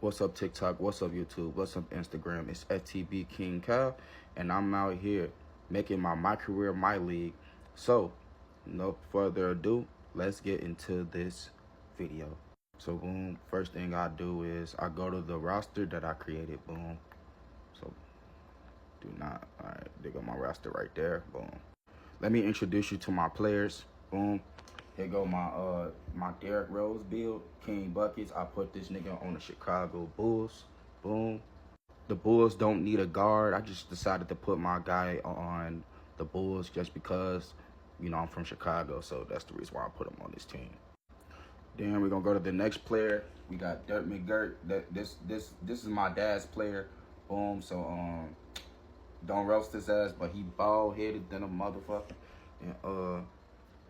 What's up TikTok? What's up YouTube? What's up Instagram? It's FTB King Cal, and I'm out here making my career, my league. So, no further ado, let's get into this video. So boom, first thing I do is I go to the roster that I created. Boom. So alright, there go my roster right there. Boom. Let me introduce you to my players. Boom. Here go my Derrick Rose build, King Buckets. I put this nigga on the Chicago Bulls. Boom. The Bulls don't need a guard. I just decided to put my guy on the Bulls just because, you know, I'm from Chicago, so that's the reason why I put him on this team. Then we're gonna go to the next player. We got Dirk McGirt. This is my dad's player. Boom. So don't roast his ass, but he bald headed than a motherfucker. And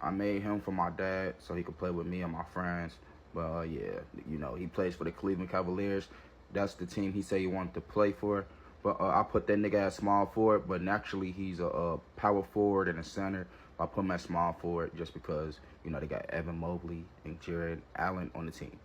I made him for my dad so he could play with me and my friends. But yeah, you know, he plays for the Cleveland Cavaliers. That's the team he said he wanted to play for. But I put that nigga as small forward, but naturally he's a power forward and a center. I put him as small forward just because, you know, they got Evan Mobley and Jared Allen on the team.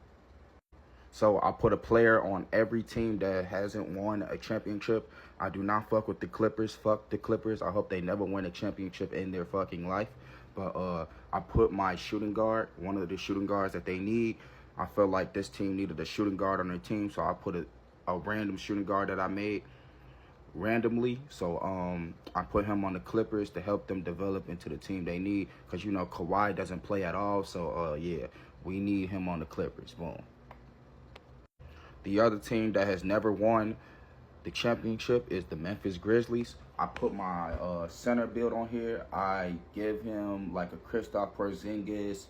So I put a player on every team that hasn't won a championship. I do not fuck with the Clippers. Fuck the Clippers. I hope they never win a championship in their fucking life. But I put my shooting guard, one of the shooting guards that they need. I felt like this team needed a shooting guard on their team, so I put a random shooting guard that I made randomly. So I put him on the Clippers to help them develop into the team they need, because, you know, Kawhi doesn't play at all. So yeah, we need him on the Clippers. Boom. The other team that has never won the championship is the Memphis Grizzlies. I put my center build on here. I give him like a Kristaps Porzingis,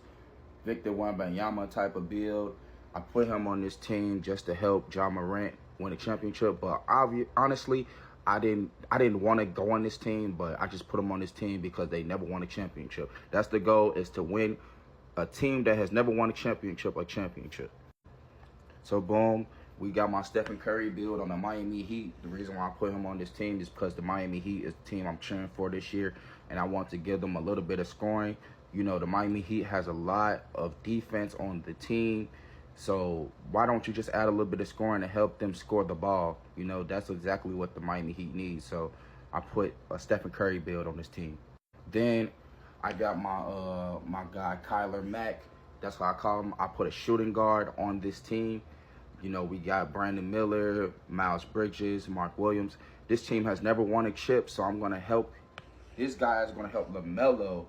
Victor Wembanyama type of build. I put him on this team just to help Ja Morant win a championship. But honestly, I didn't want to go on this team, but I just put him on this team because they never won a championship. That's the goal, is to win a team that has never won a championship. So boom, we got my Stephen Curry build on the Miami Heat. The reason why I put him on this team is because the Miami Heat is the team I'm cheering for this year, and I want to give them a little bit of scoring. You know, the Miami Heat has a lot of defense on the team, so why don't you just add a little bit of scoring to help them score the ball? You know, that's exactly what the Miami Heat needs. So I put a Stephen Curry build on this team. Then I got my guy Kyler Mack. That's what I call him. I put a shooting guard on this team. You know, we got Brandon Miller, Miles Bridges, Mark Williams. This team has never won a chip, so I'm going to help. This guy is going to help LaMelo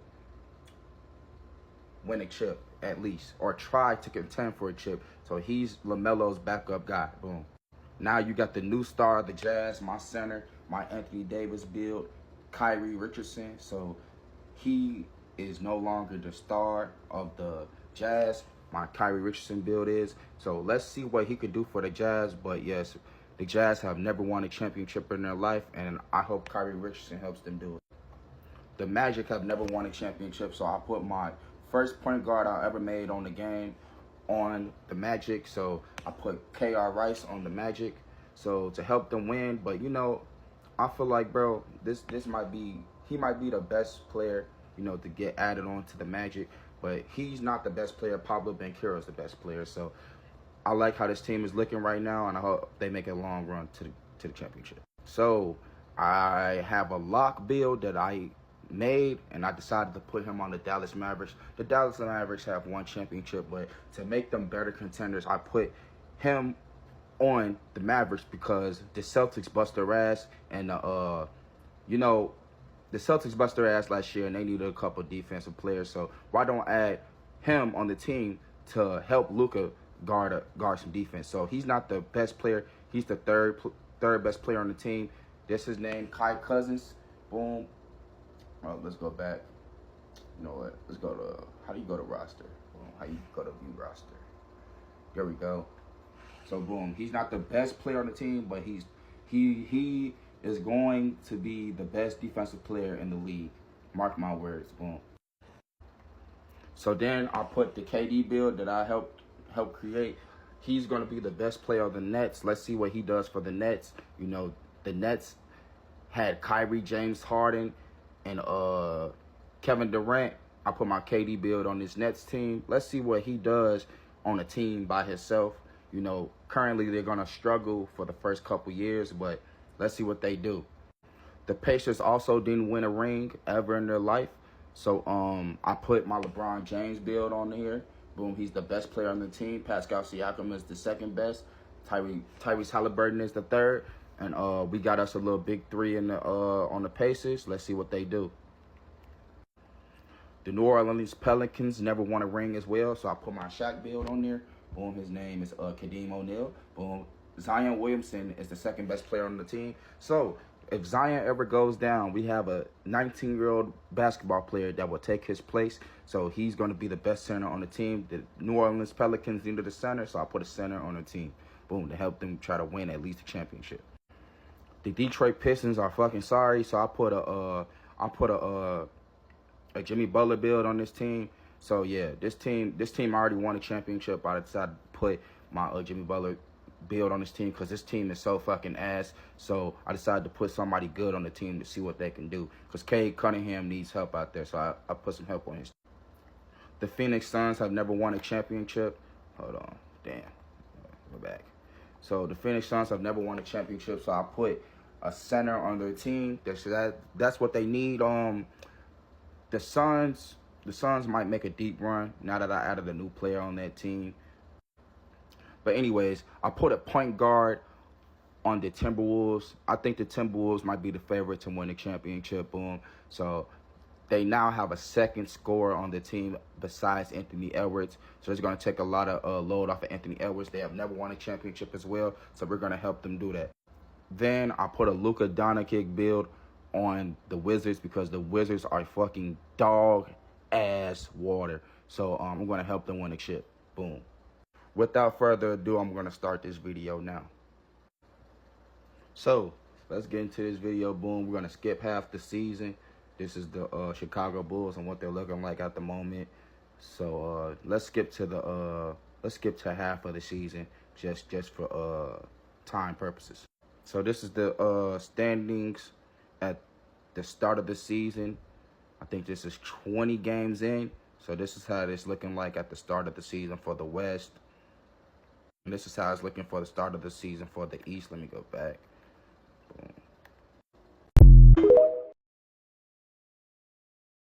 win a chip, at least, or try to contend for a chip. So he's LaMelo's backup guy. Boom. Now you got the new star of the Jazz, my center, my Anthony Davis build, Kyrie Richardson. So he is no longer the star of the Jazz. My Kyrie Richardson build is. So let's see what he could do for the Jazz. But yes, the Jazz have never won a championship in their life, and I hope Kyrie Richardson helps them do it. The Magic have never won a championship, so I put my first point guard I ever made on the game on the Magic. So I put K.R. Rice on the Magic, so to help them win. But, you know, I feel like, bro, he might be the best player, you know, to get added on to the Magic. But he's not the best player. Pablo Banchero is the best player. So I like how this team is looking right now, and I hope they make a long run to the championship. So I have a lock build that I made, and I decided to put him on the Dallas Mavericks. The Dallas Mavericks have won championship, but to make them better contenders, I put him on the Mavericks because the Celtics bust their ass, and you know, the Celtics bust their ass last year, and they needed a couple defensive players. So why don't I add him on the team to help Luka guard some defense? So he's not the best player. He's the third best player on the team. This is his name, Kai Cousins. Boom. Let's go back. You know what? Let's go to, how do you go to roster? Boom. How you go to view roster? There we go. So boom. He's not the best player on the team, but he is going to be the best defensive player in the league. Mark my words. Boom. So then I put the KD build that I helped create. He's going to be the best player on the Nets. Let's see what he does for the Nets. You know, the Nets had Kyrie, James Harden, and Kevin Durant. I put my KD build on this Nets team. Let's see what he does on a team by himself. You know, currently they're going to struggle for the first couple years, but let's see what they do. The Pacers also didn't win a ring ever in their life. So I put my LeBron James build on here. Boom, he's the best player on the team. Pascal Siakam is the second best. Tyrese Halliburton is the third. And we got us a little big three in the on the Pacers. Let's see what they do. The New Orleans Pelicans never won a ring as well, so I put my Shaq build on there. Boom, his name is Kadeem O'Neal. Boom, Zion Williamson is the second best player on the team. So if Zion ever goes down, we have a 19-year-old basketball player that will take his place. So he's going to be the best center on the team. The New Orleans Pelicans needed a center, so I put a center on the team. Boom, to help them try to win at least a championship. The Detroit Pistons are fucking sorry, so I put a Jimmy Butler build on this team. So yeah, this team already won a championship. I decided to put my Jimmy Butler build on this team because this team is so fucking ass. So I decided to put somebody good on the team to see what they can do, because Cade Cunningham needs help out there. So I put some help on his. The Phoenix Suns have never won a championship. Hold on, damn, we're back. So the Phoenix Suns have never won a championship. So I put a center on their team. That's what they need. The Suns might make a deep run now that I added a new player on that team. But anyways, I put a point guard on the Timberwolves. I think the Timberwolves might be the favorite to win the championship. Boom. So they now have a second scorer on the team besides Anthony Edwards. So it's going to take a lot of load off of Anthony Edwards. They have never won a championship as well, so we're going to help them do that. Then I put a Luka Doncic build on the Wizards because the Wizards are fucking dog-ass water. So I'm going to help them win the ship. Boom. Without further ado, I'm going to start this video now. So let's get into this video. Boom. We're going to skip half the season. This is the Chicago Bulls and what they're looking like at the moment. So let's skip to half of the season just for time purposes. So this is the standings at the start of the season. I think this is 20 games in. So this is how it's looking like at the start of the season for the West. And this is how it's looking for the start of the season for the East. Let me go back.